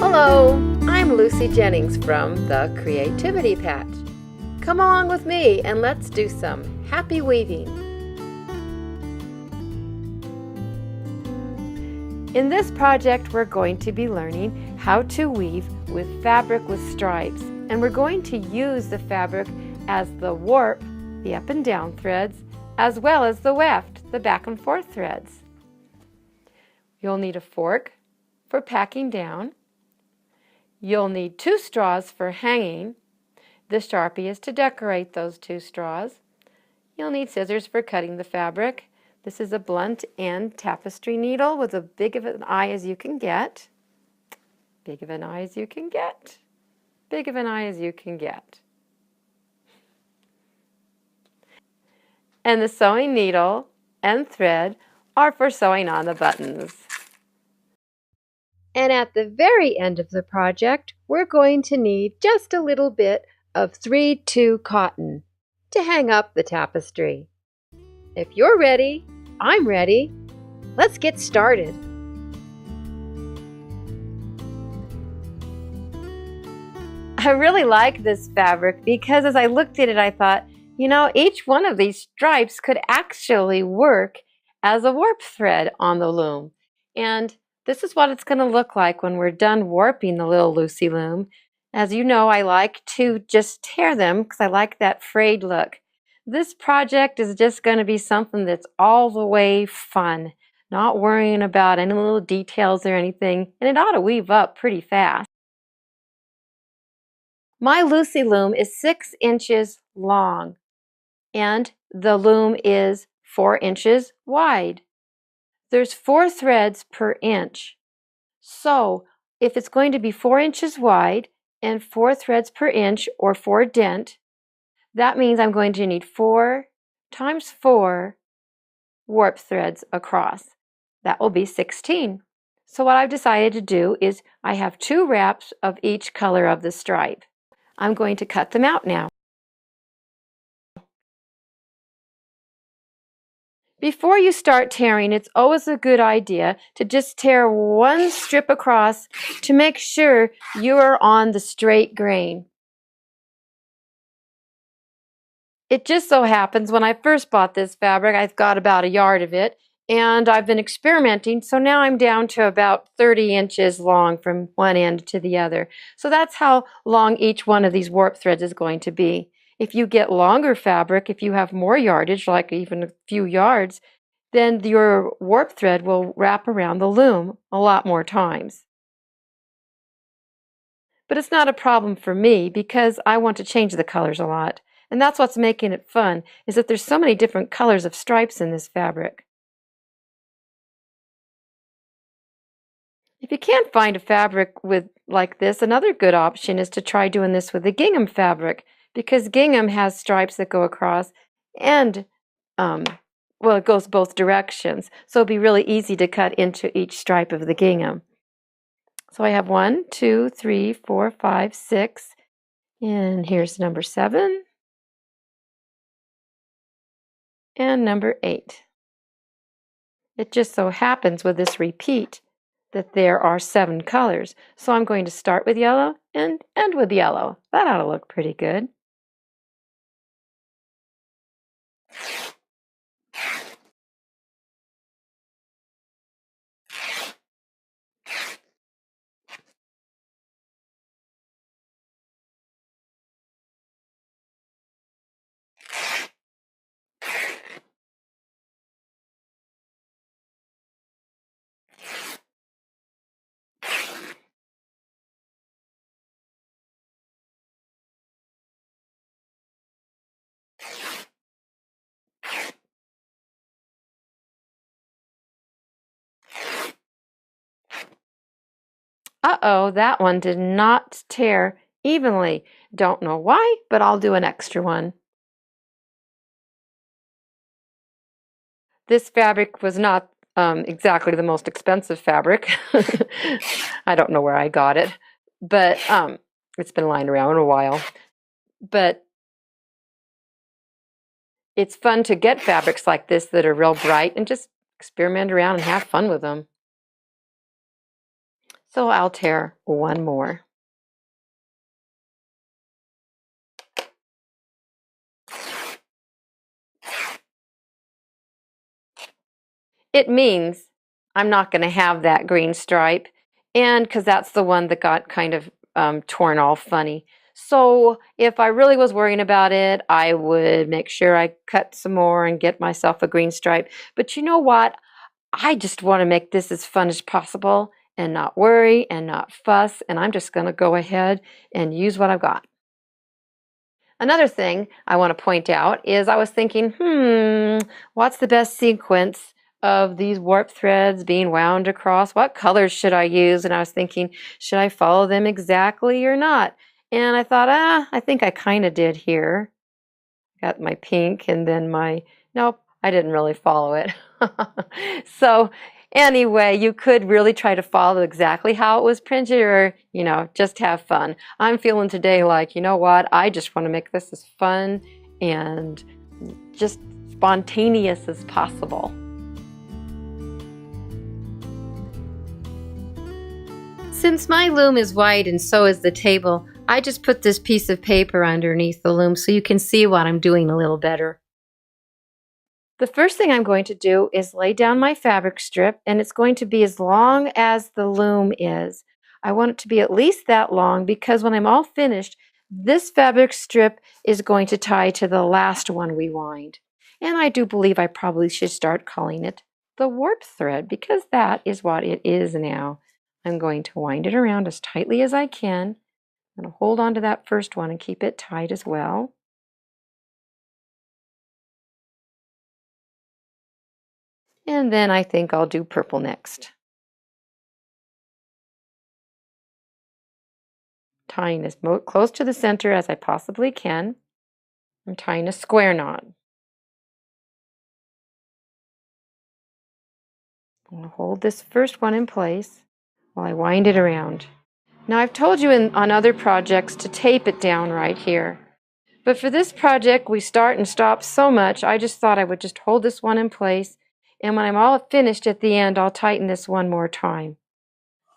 Hello, I'm Lucy Jennings from the Creativity Patch. Come along with me and let's do some happy weaving. In this project, we're going to be learning how to weave with fabric with stripes, and we're going to use the fabric as the warp, the up and down threads, as well as the weft, the back and forth threads. You'll need a fork for packing down. You'll need 2 straws for hanging. The Sharpie is to decorate those 2 straws. You'll need scissors for cutting the fabric. This is a blunt end tapestry needle with as big of an eye as you can get. Big of an eye as you can get. Big of an eye as you can get. And the sewing needle and thread are for sewing on the buttons. And at the very end of the project, we're going to need just a little bit of 3-2 cotton to hang up the tapestry. If you're ready, I'm ready. Let's get started. I really like this fabric because as I looked at it, I thought, you know, each one of these stripes could actually work as a warp thread on the loom. And this is what it's going to look like when we're done warping the little Lucy loom. As you know, I like to just tear them because I like that frayed look. This project is just going to be something that's all the way fun, not worrying about any little details or anything, and it ought to weave up pretty fast. My Lucy loom is 6 inches long, and the loom is 4 inches wide. There's 4 threads per inch. So if it's going to be 4 inches wide and 4 threads per inch or 4 dent, that means I'm going to need 4 times 4 warp threads across. That will be 16. So what I've decided to do is I have 2 wraps of each color of the stripe. I'm going to cut them out now. Before you start tearing, it's always a good idea to just tear 1 strip across to make sure you are on the straight grain. It just so happens when I first bought this fabric, I've got about 1 yard of it, and I've been experimenting, so now I'm down to about 30 inches long from one end to the other. So that's how long each one of these warp threads is going to be. If you get longer fabric, if you have more yardage, like even a few yards, then your warp thread will wrap around the loom a lot more times. But it's not a problem for me because I want to change the colors a lot. And that's what's making it fun, is that there's so many different colors of stripes in this fabric. If you can't find a fabric like this, another good option is to try doing this with the gingham fabric, because gingham has stripes that go across and, well, it goes both directions. So it'll be really easy to cut into each stripe of the gingham. So I have 1, 2, 3, 4, 5, 6, and here's number 7. And number 8. It just so happens with this repeat that there are 7 colors. So I'm going to start with yellow and end with yellow. That ought to look pretty good. Uh-oh, that one did not tear evenly. Don't know why, but I'll do an extra one. This fabric was not exactly the most expensive fabric. I don't know where I got it, but it's been lying around a while. But it's fun to get fabrics like this that are real bright and just experiment around and have fun with them. So I'll tear one more. It means I'm not going to have that green stripe, and because that's the one that got kind of torn all funny. So if I really was worrying about it, I would make sure I cut some more and get myself a green stripe. But you know what? I just want to make this as fun as possible and not worry and not fuss, and I'm just going to go ahead and use what I've got. Another thing I want to point out is I was thinking, what's the best sequence of these warp threads being wound across? What colors should I use? And I was thinking, should I follow them exactly or not? And I thought, I think I kind of did here. Got my pink and then nope, I didn't really follow it. So anyway, you could really try to follow exactly how it was printed or, just have fun. I'm feeling today like, you know what, I just want to make this as fun and just spontaneous as possible. Since my loom is white and so is the table, I just put this piece of paper underneath the loom so you can see what I'm doing a little better. The first thing I'm going to do is lay down my fabric strip, and it's going to be as long as the loom is. I want it to be at least that long because when I'm all finished, this fabric strip is going to tie to the last one we wind. And I do believe I probably should start calling it the warp thread because that is what it is now. I'm going to wind it around as tightly as I can. I'm going to hold on to that first one and keep it tight as well. And then I think I'll do purple next. Tying as close to the center as I possibly can. I'm tying a square knot. I'm going to hold this first one in place while I wind it around. Now I've told you on other projects to tape it down right here. But for this project, we start and stop so much, I just thought I would just hold this one in place. And when I'm all finished at the end, I'll tighten this one more time.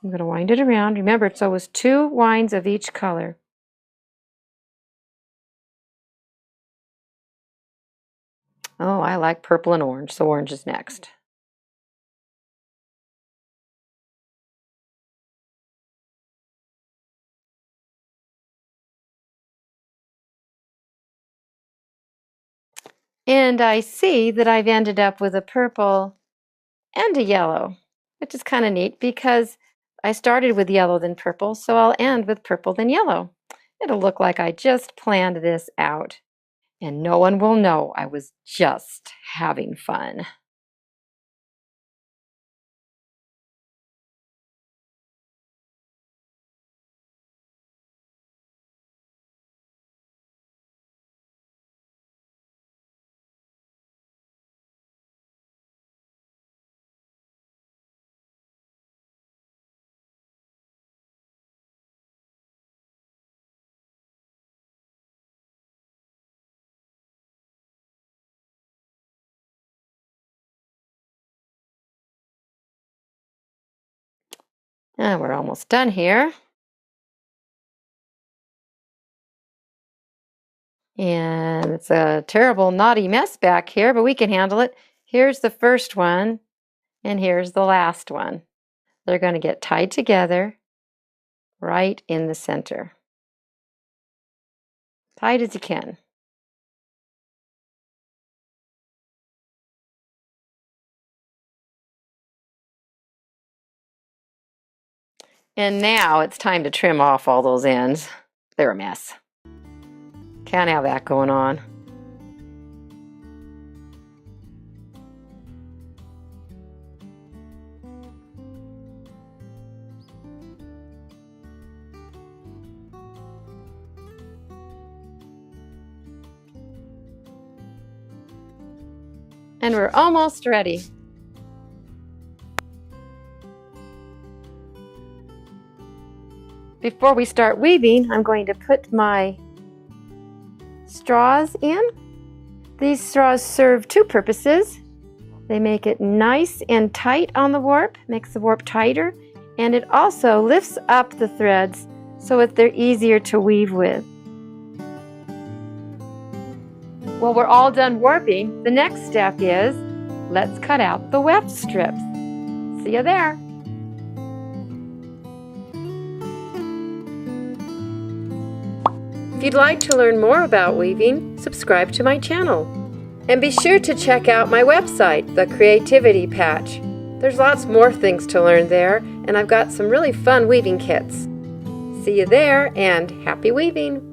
I'm going to wind it around. Remember, it's always 2 winds of each color. Oh, I like purple and orange, so orange is next. And I see that I've ended up with a purple and a yellow, which is kind of neat because I started with yellow then purple, so I'll end with purple then yellow. It'll look like I just planned this out, and no one will know I was just having fun. And we're almost done here. And it's a terrible knotty mess back here, but we can handle it. Here's the first one, and here's the last one. They're going to get tied together right in the center. Tight as you can. And now it's time to trim off all those ends. They're a mess. Can't have that going on. And we're almost ready. Before we start weaving, I'm going to put my straws in. These straws serve 2 purposes. They make it nice and tight on the warp, makes the warp tighter, And it also lifts up the threads so that they're easier to weave with. Well, we're all done warping. The next step is, let's cut out the weft strips. See you there. If you'd like to learn more about weaving, subscribe to my channel. And be sure to check out my website, The Creativity Patch. There's lots more things to learn there, and I've got some really fun weaving kits. See you there, and happy weaving!